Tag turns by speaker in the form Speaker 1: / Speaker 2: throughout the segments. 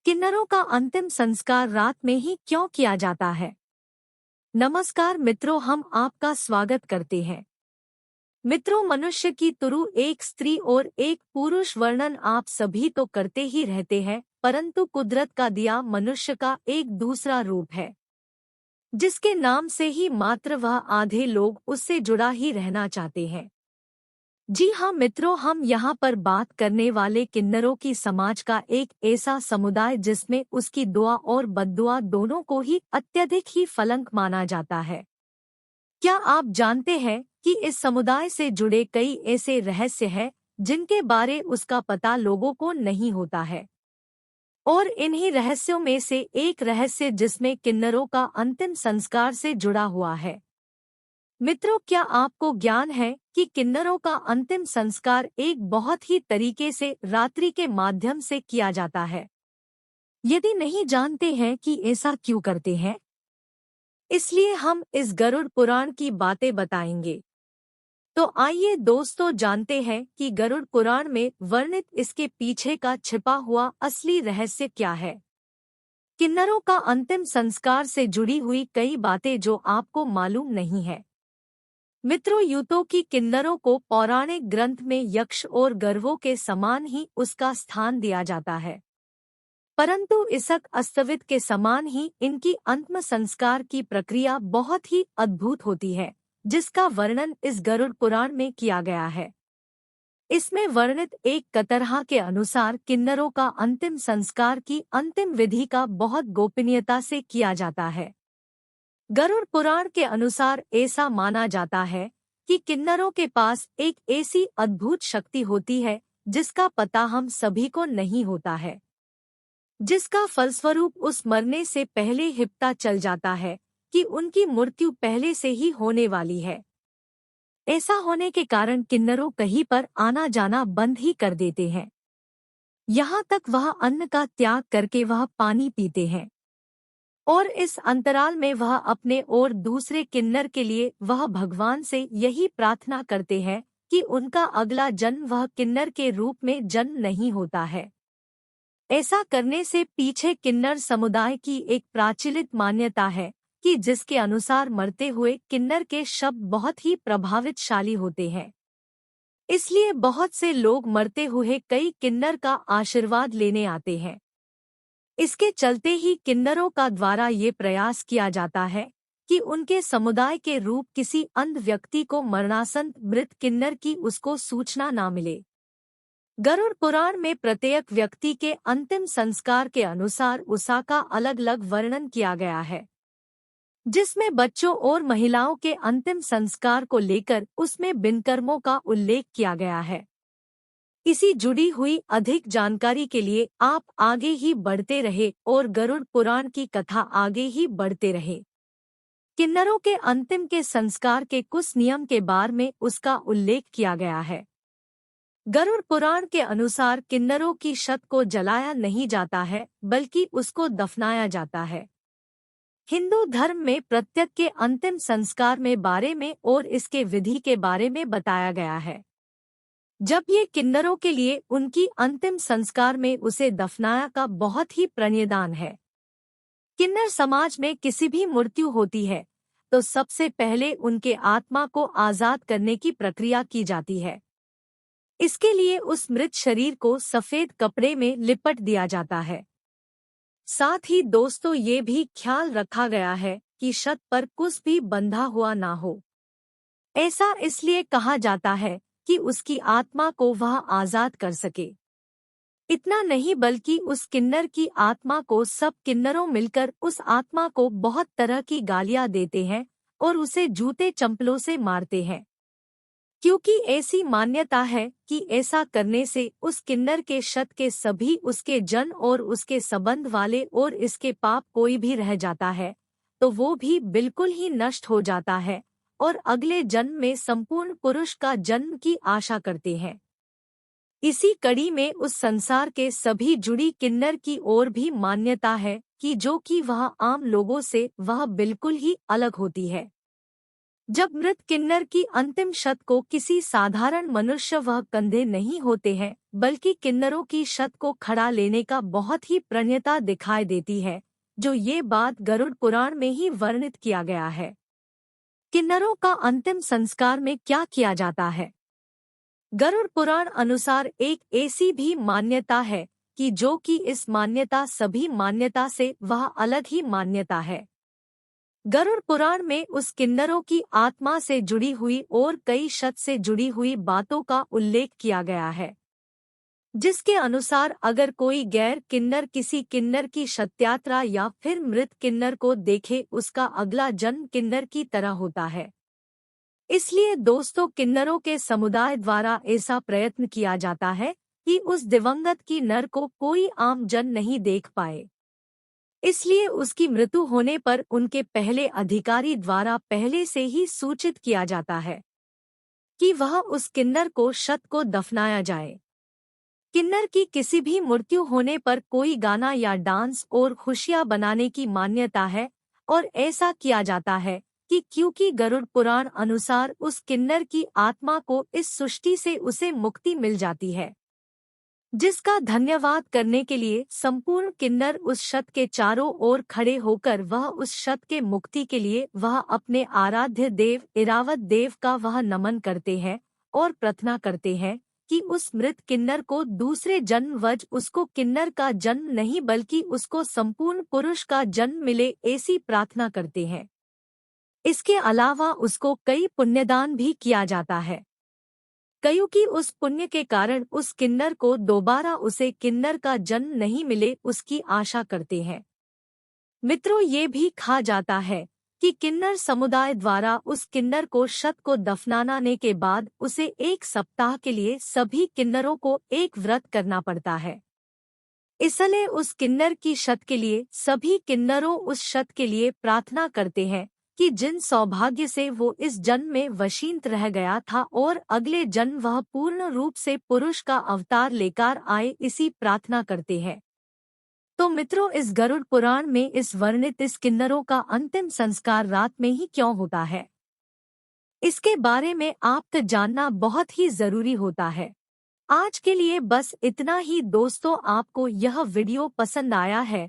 Speaker 1: किन्नरों का अंतिम संस्कार रात में ही क्यों किया जाता है? नमस्कार मित्रों, हम आपका स्वागत करते हैं। मित्रों, मनुष्य की तुरु एक स्त्री और एक पुरुष वर्णन आप सभी तो करते ही रहते हैं, परंतु कुदरत का दिया मनुष्य का एक दूसरा रूप है, जिसके नाम से ही मात्र वह आधे लोग उससे जुड़ा ही रहना चाहते हैं। जी हाँ मित्रों, हम यहाँ पर बात करने वाले किन्नरों की समाज का एक ऐसा समुदाय जिसमें उसकी दुआ और बद्दुआ दोनों को ही अत्यधिक ही फलंक माना जाता है। क्या आप जानते हैं कि इस समुदाय से जुड़े कई ऐसे रहस्य हैं जिनके बारे उसका पता लोगों को नहीं होता है? और इन्हीं रहस्यों में से एक रहस्य जिसमें किन्नरों का अंतिम संस्कार से जुड़ा हुआ है। मित्रों, क्या आपको ज्ञान है कि किन्नरों का अंतिम संस्कार एक बहुत ही तरीके से रात्रि के माध्यम से किया जाता है? यदि नहीं जानते हैं कि ऐसा क्यों करते हैं, इसलिए हम इस गरुड़ पुराण की बातें बताएंगे। तो आइए दोस्तों, जानते हैं कि गरुड़ पुराण में वर्णित इसके पीछे का छिपा हुआ असली रहस्य क्या है। किन्नरों का अंतिम संस्कार से जुड़ी हुई कई बातें जो आपको मालूम नहीं है। मित्रों, यूं की किन्नरों को पौराणिक ग्रंथ में यक्ष और गरवों के समान ही उसका स्थान दिया जाता है, परंतु इसक अस्तवित के समान ही इनकी अंतिम संस्कार की प्रक्रिया बहुत ही अद्भुत होती है, जिसका वर्णन इस गरुड़ पुराण में किया गया है। इसमें वर्णित एक कतरहा के अनुसार किन्नरों का अंतिम संस्कार की अंतिम विधि का बहुत गोपनीयता से किया जाता है। गरुड़ पुराण के अनुसार ऐसा माना जाता है कि किन्नरों के पास एक ऐसी अद्भुत शक्ति होती है जिसका पता हम सभी को नहीं होता है, जिसका फलस्वरूप उस मरने से पहले ही पता चल जाता है कि उनकी मृत्यु पहले से ही होने वाली है। ऐसा होने के कारण किन्नरों कहीं पर आना जाना बंद ही कर देते हैं। यहाँ तक वह अन्न का त्याग करके वह पानी पीते हैं, और इस अंतराल में वह अपने और दूसरे किन्नर के लिए वह भगवान से यही प्रार्थना करते हैं कि उनका अगला जन्म वह किन्नर के रूप में जन्म नहीं होता है। ऐसा करने से पीछे किन्नर समुदाय की एक प्राचलित मान्यता है कि जिसके अनुसार मरते हुए किन्नर के शब्द बहुत ही प्रभावितशाली होते हैं। इसलिए बहुत से लोग मरते हुए कई किन्नर का आशीर्वाद लेने आते हैं। इसके चलते ही किन्नरों का द्वारा ये प्रयास किया जाता है कि उनके समुदाय के रूप किसी अंध व्यक्ति को मरणासन्न मृत किन्नर की उसको सूचना ना मिले। गरुड़ पुराण में प्रत्येक व्यक्ति के अंतिम संस्कार के अनुसार उसका अलग अलग वर्णन किया गया है, जिसमें बच्चों और महिलाओं के अंतिम संस्कार को लेकर उसमें बिनकर्मों का उल्लेख किया गया है। इसी जुड़ी हुई अधिक जानकारी के लिए आप आगे ही बढ़ते रहे और गरुड़ पुराण की कथा आगे ही बढ़ते रहे। किन्नरों के अंतिम के संस्कार के कुछ नियम के बारे में उसका उल्लेख किया गया है। गरुड़ पुराण के अनुसार किन्नरों की शत को जलाया नहीं जाता है, बल्कि उसको दफनाया जाता है। हिंदू धर्म में प्रत्येक के अंतिम संस्कार में बारे में और इसके विधि के बारे में बताया गया है। जब ये किन्नरों के लिए उनकी अंतिम संस्कार में उसे दफनाया का बहुत ही प्रणिधान है। किन्नर समाज में किसी भी मृत्यु होती है तो सबसे पहले उनके आत्मा को आजाद करने की प्रक्रिया की जाती है। इसके लिए उस मृत शरीर को सफेद कपड़े में लिपट दिया जाता है। साथ ही दोस्तों, ये भी ख्याल रखा गया है कि शत पर कुछ भी बंधा हुआ ना हो। ऐसा इसलिए कहा जाता है कि उसकी आत्मा को वह आजाद कर सके। इतना नहीं, बल्कि उस किन्नर की आत्मा को सब किन्नरों मिलकर उस आत्मा को बहुत तरह की गालियां देते हैं और उसे जूते चंपलों से मारते हैं, क्योंकि ऐसी मान्यता है कि ऐसा करने से उस किन्नर के शत के सभी उसके जन और उसके संबंध वाले और इसके पाप कोई भी रह जाता है तो वो भी बिल्कुल ही नष्ट हो जाता है और अगले जन्म में संपूर्ण पुरुष का जन्म की आशा करते हैं। इसी कड़ी में उस संसार के सभी जुड़ी किन्नर की ओर भी मान्यता है कि जो कि वह आम लोगों से वह बिल्कुल ही अलग होती है। जब मृत किन्नर की अंतिम शत को किसी साधारण मनुष्य वह कंधे नहीं होते हैं, बल्कि किन्नरों की शत को खड़ा लेने का बहुत ही प्रणयता दिखाई देती है, जो ये बात गरुड़ पुराण में ही वर्णित किया गया है। किन्नरों का अंतिम संस्कार में क्या किया जाता है? गरुड़ पुराण अनुसार एक ऐसी भी मान्यता है कि जो कि इस मान्यता सभी मान्यता से वह अलग ही मान्यता है। गरुड़ पुराण में उस किन्नरों की आत्मा से जुड़ी हुई और कई शत से जुड़ी हुई बातों का उल्लेख किया गया है, जिसके अनुसार अगर कोई गैर किन्नर किसी किन्नर की शतयात्रा या फिर मृत किन्नर को देखे, उसका अगला जन्म किन्नर की तरह होता है। इसलिए दोस्तों, किन्नरों के समुदाय द्वारा ऐसा प्रयत्न किया जाता है कि उस दिवंगत की नर को कोई आम जन नहीं देख पाए। इसलिए उसकी मृत्यु होने पर उनके पहले अधिकारी द्वारा पहले से ही सूचित किया जाता है कि वह उस किन्नर को शत को दफनाया जाए। किन्नर की किसी भी मृत्यु होने पर कोई गाना या डांस और खुशियां बनाने की मान्यता है, और ऐसा किया जाता है कि क्योंकि गरुड़ पुराण अनुसार उस किन्नर की आत्मा को इस सृष्टि से उसे मुक्ति मिल जाती है, जिसका धन्यवाद करने के लिए संपूर्ण किन्नर उस शत के चारों ओर खड़े होकर वह उस शत के मुक्ति के लिए वह अपने आराध्य देव इरावत देव का वह नमन करते हैं और प्रार्थना करते हैं कि उस मृत किन्नर को दूसरे जन्म वज उसको किन्नर का जन्म नहीं बल्कि उसको संपूर्ण पुरुष का जन्म मिले, ऐसी प्रार्थना करते हैं। इसके अलावा उसको कई पुण्यदान भी किया जाता है, क्योंकि उस पुण्य के कारण उस किन्नर को दोबारा उसे किन्नर का जन्म नहीं मिले, उसकी आशा करते हैं। मित्रों, ये भी कहा जाता है कि किन्नर समुदाय द्वारा उस किन्नर को शत को दफनाने के बाद उसे 1 सप्ताह के लिए सभी किन्नरों को एक व्रत करना पड़ता है। इसलिए उस किन्नर की शत के लिए सभी किन्नरों उस शत के लिए प्रार्थना करते हैं कि जिन सौभाग्य से वो इस जन्म में वशींत रह गया था और अगले जन्म वह पूर्ण रूप से पुरुष का अवतार लेकर आए, इसी प्रार्थना करते हैं। तो मित्रों, इस गरुड़ पुराण में इस वर्णित इस किन्नरों का अंतिम संस्कार रात में ही क्यों होता है, इसके बारे में आपको जानना बहुत ही जरूरी होता है। आज के लिए बस इतना ही दोस्तों। आपको यह वीडियो पसंद आया है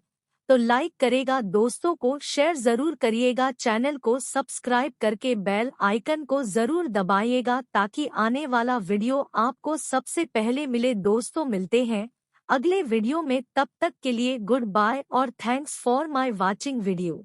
Speaker 1: तो लाइक करेगा, दोस्तों को शेयर जरूर करिएगा, चैनल को सब्सक्राइब करके बेल आइकन को जरूर दबाइएगा ताकि आने वाला वीडियो आपको सबसे पहले मिले। दोस्तों, मिलते हैं अगले वीडियो में, तब तक के लिए गुड बाय और thanks for my watching video.